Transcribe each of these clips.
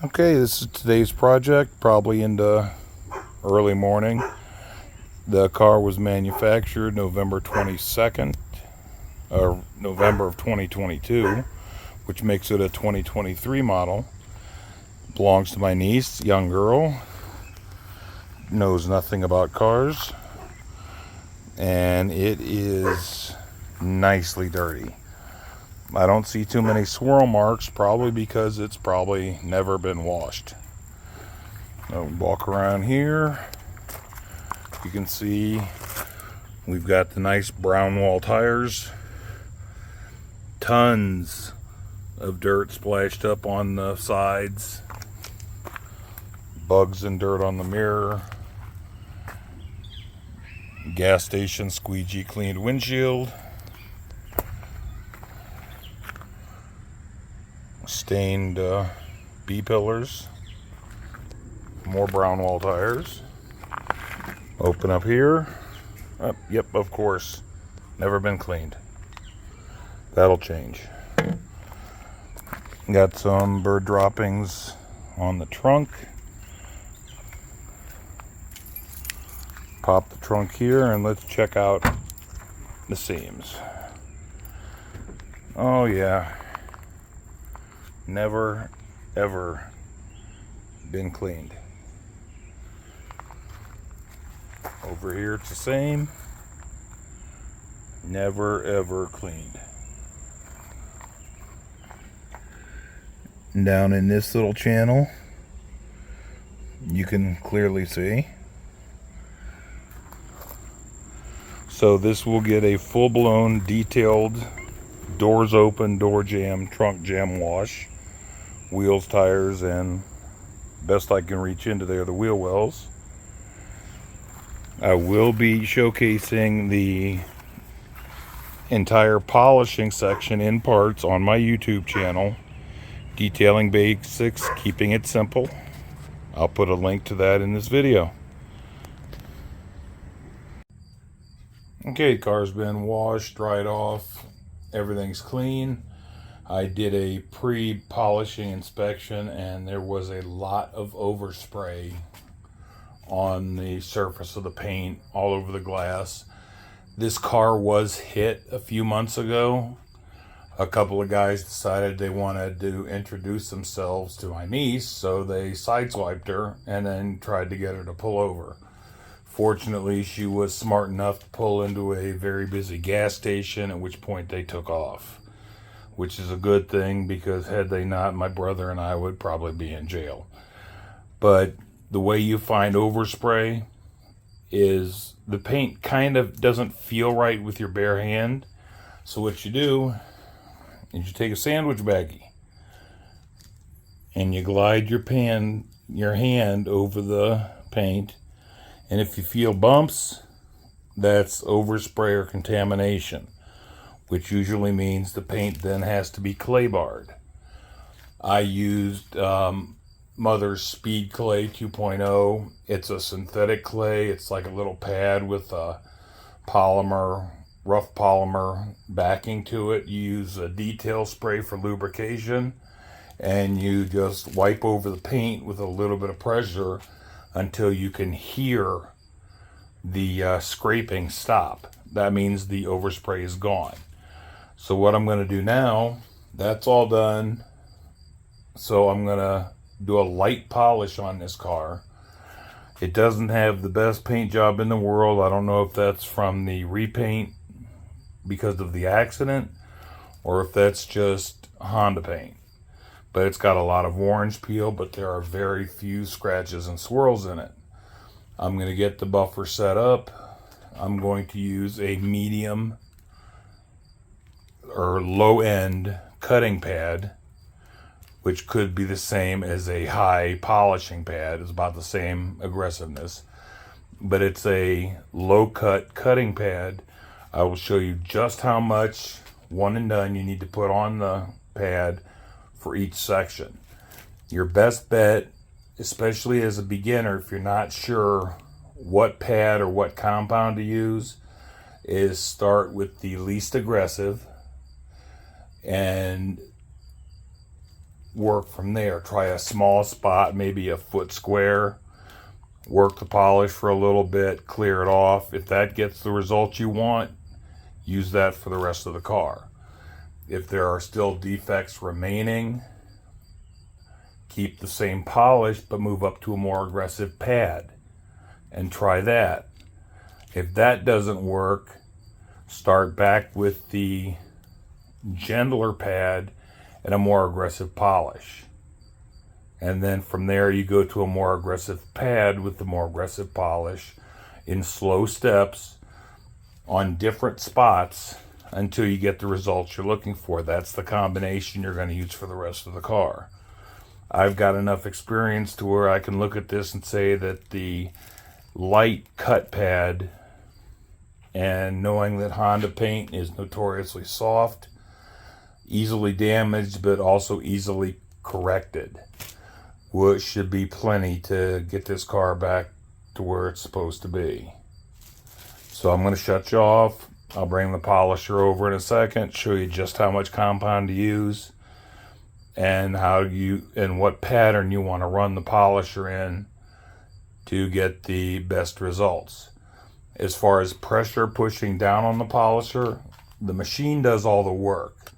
Okay, this is today's project, probably into early morning. The car was manufactured November 22nd, or November of 2022, which makes it a 2023 model. Belongs to my niece, young girl, knows nothing about cars, and it is nicely dirty. I don't see too many swirl marks, probably because it's probably never been washed. I'll walk around here. You can see we've got the nice brown wall tires. Tons of dirt splashed up on the sides. Bugs and dirt on the mirror. Gas station squeegee cleaned windshield. Stained B-pillars. More brown wall tires. Open up here. Oh, yep, of course. Never been cleaned. That'll change. Got some bird droppings on the trunk. Pop the trunk here and let's check out the seams. Oh yeah. Never ever been cleaned. Over here it's the same. Never ever cleaned. Down in this little channel, you can clearly see. So this will get a full-blown, detailed, doors open, door jam, trunk jam wash. Wheels, tires, and best I can reach into there, the wheel wells. I will be showcasing the entire polishing section in parts on my YouTube channel, detailing basics, keeping it simple. I'll put a link to that in this video. Okay, the car's been washed, dried off, everything's clean. I did a pre-polishing inspection and there was a lot of overspray on the surface of the paint, all over the glass. This car was hit a few months ago. A couple of guys decided they wanted to introduce themselves to my niece, so they sideswiped her and then tried to get her to pull over. Fortunately, she was smart enough to pull into a very busy gas station, at which point they took off, which is a good thing because had they not, my brother and I would probably be in jail. But the way you find overspray is the paint kind of doesn't feel right with your bare hand. So what you do is you take a sandwich baggie and you glide your hand over the paint. And if you feel bumps, that's overspray or contamination, which usually means the paint then has to be clay barred. I used Mother's Speed Clay 2.0. It's a synthetic clay. It's like a little pad with a rough polymer backing to it. You use a detail spray for lubrication, and you just wipe over the paint with a little bit of pressure until you can hear the scraping stop. That means the overspray is gone. So what I'm going to do now, that's all done. So I'm going to do a light polish on this car. It doesn't have the best paint job in the world. I don't know if that's from the repaint because of the accident or if that's just Honda paint. But it's got a lot of orange peel, but there are very few scratches and swirls in it. I'm going to get the buffer set up. I'm going to use a medium or low end cutting pad, which could be the same as a high polishing pad. It's about the same aggressiveness, but it's a low cut cutting pad. I will show you just how much one and done you need to put on the pad for each section. Your best bet, especially as a beginner, if you're not sure what pad or what compound to use, is start with the least aggressive and work from there. Try a small spot, maybe a foot square. Work the polish for a little bit, clear it off. If that gets the results you want, use that for the rest of the car. If there are still defects remaining, keep the same polish, but move up to a more aggressive pad and try that. If that doesn't work, start back with the gentler pad and a more aggressive polish. And then from there you go to a more aggressive pad with the more aggressive polish in slow steps on different spots until you get the results you're looking for. That's the combination you're going to use for the rest of the car. I've got enough experience to where I can look at this and say that the light cut pad, and knowing that Honda paint is notoriously soft, easily damaged, but also easily corrected, which should be plenty to get this car back to where it's supposed to be. So I'm going to shut you off. I'll bring the polisher over in a second, show you just how much compound to use and what pattern you want to run the polisher in to get the best results. As far as pressure pushing down on the polisher, the machine does all the work.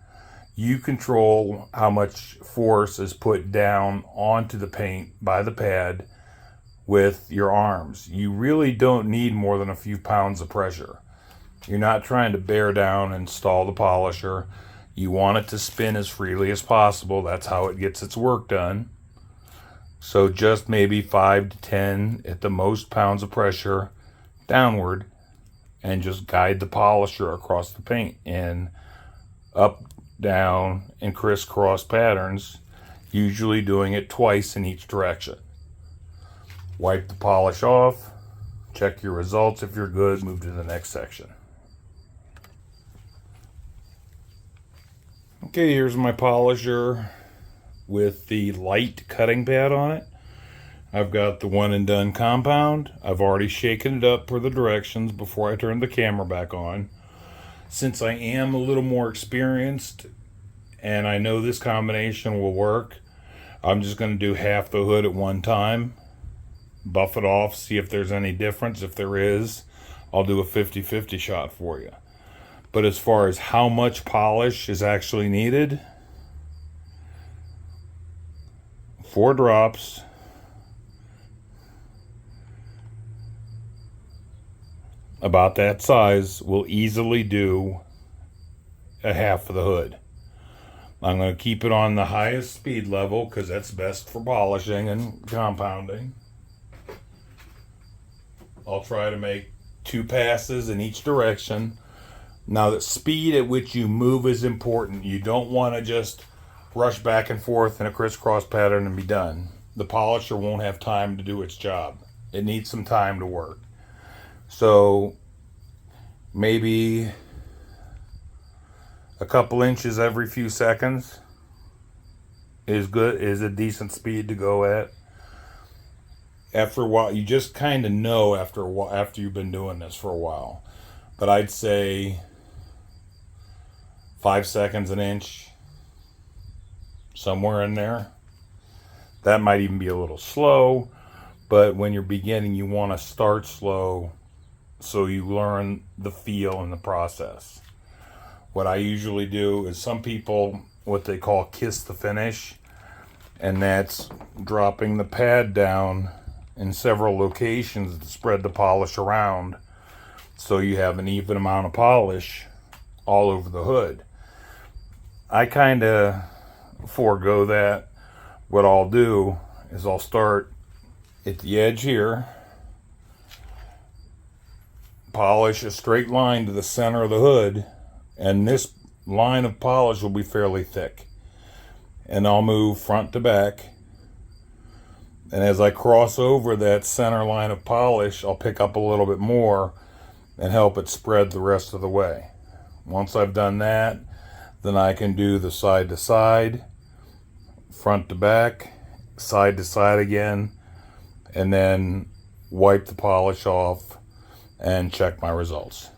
You control how much force is put down onto the paint by the pad with your arms. You really don't need more than a few pounds of pressure. You're not trying to bear down and stall the polisher. You want it to spin as freely as possible. That's how it gets its work done. So just maybe 5 to 10 at the most pounds of pressure downward, and just guide the polisher across the paint in up, down, and crisscross patterns, usually doing it twice in each direction. Wipe the polish off, check your results. If you're good, move to the next section. Okay, here's my polisher with the light cutting pad on it. I've got the one and done compound. I've already shaken it up per the directions before I turn the camera back on. Since I am a little more experienced and I know this combination will work, I'm just going to do half the hood at one time, buff it off, see if there's any difference. If there is, I'll do a 50-50 shot for you. But as far as how much polish is actually needed, 4 drops, about that size, will easily do a half of the hood. I'm going to keep it on the highest speed level because that's best for polishing and compounding. I'll try to make 2 passes in each direction. Now, the speed at which you move is important. You don't want to just rush back and forth in a crisscross pattern and be done. The polisher won't have time to do its job. It needs some time to work. So maybe a couple inches every few seconds is good, is a decent speed to go at. After a while, you just kind of know after a while, after you've been doing this for a while. But I'd say 5 seconds an inch, somewhere in there. That might even be a little slow, but when you're beginning, you want to start slow so you learn the feel and the process. What I usually do is, some people, what they call kiss the finish, and that's dropping the pad down in several locations to spread the polish around so you have an even amount of polish all over the hood. I kind of forego that. What I'll do is I'll start at the edge here, polish a straight line to the center of the hood, and this line of polish will be fairly thick. And I'll move front to back, and as I cross over that center line of polish, I'll pick up a little bit more and help it spread the rest of the way. Once I've done that, then I can do the side to side, front to back, side to side again, and then wipe the polish off and check my results.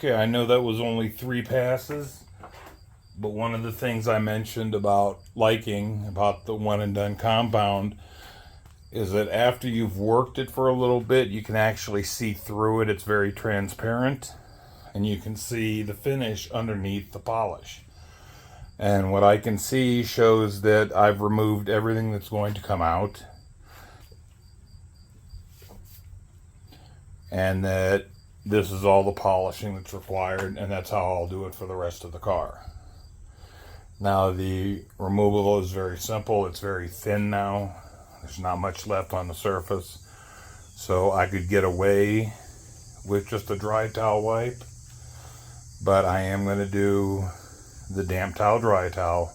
Okay, I know that was only 3 passes, but one of the things I mentioned about liking about the one and done compound is that after you've worked it for a little bit, you can actually see through it. It's very transparent, and you can see the finish underneath the polish. And what I can see shows that I've removed everything that's going to come out, and that this is all the polishing that's required, and that's how I'll do it for the rest of the car. Now the removal is very simple. It's very thin now. There's not much left on the surface. So I could get away with just a dry towel wipe, but I am going to do the damp towel, dry towel,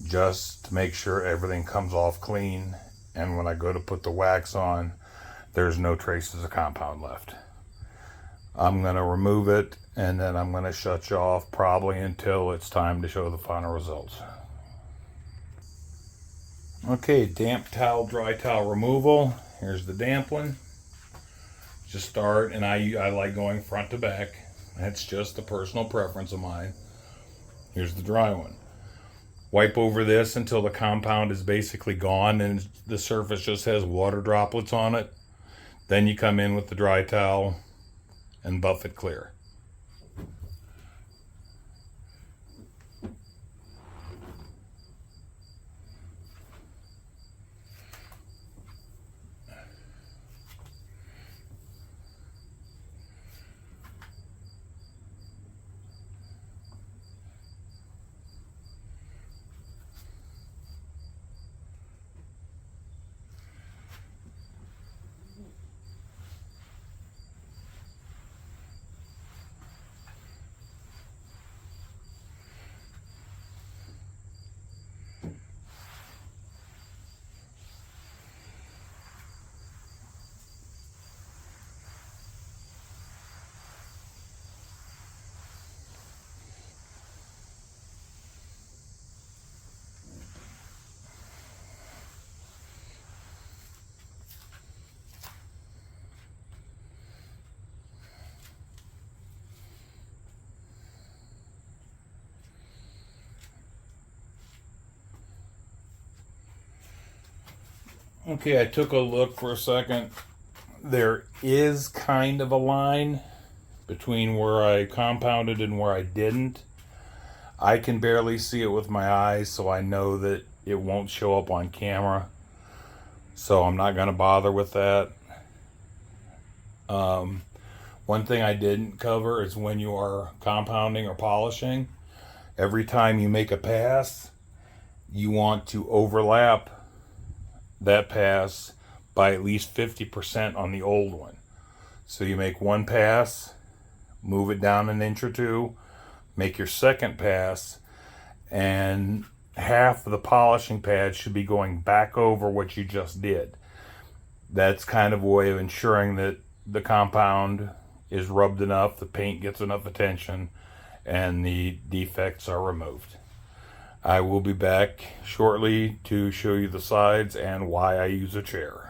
just to make sure everything comes off clean. And when I go to put the wax on, there's no traces of compound left. I'm going to remove it, and then I'm going to shut you off probably until it's time to show the final results. Okay, damp towel, dry towel removal. Here's the damp one. Just start, and I like going front to back. That's just a personal preference of mine. Here's the dry one. Wipe over this until the compound is basically gone and the surface just has water droplets on it. Then you come in with the dry towel and buff it clear. Okay, I took a look for a second. There is kind of a line between where I compounded and where I didn't. I can barely see it with my eyes, so I know that it won't show up on camera. So I'm not going to bother with that. One thing I didn't cover is when you are compounding or polishing, every time you make a pass, you want to overlap that pass by at least 50% on the old one. So you make one pass, move it down an inch or two, make your second pass, and half of the polishing pad should be going back over what you just did. That's kind of a way of ensuring that the compound is rubbed enough, the paint gets enough attention, and the defects are removed. I will be back shortly to show you the sides and why I use a chair.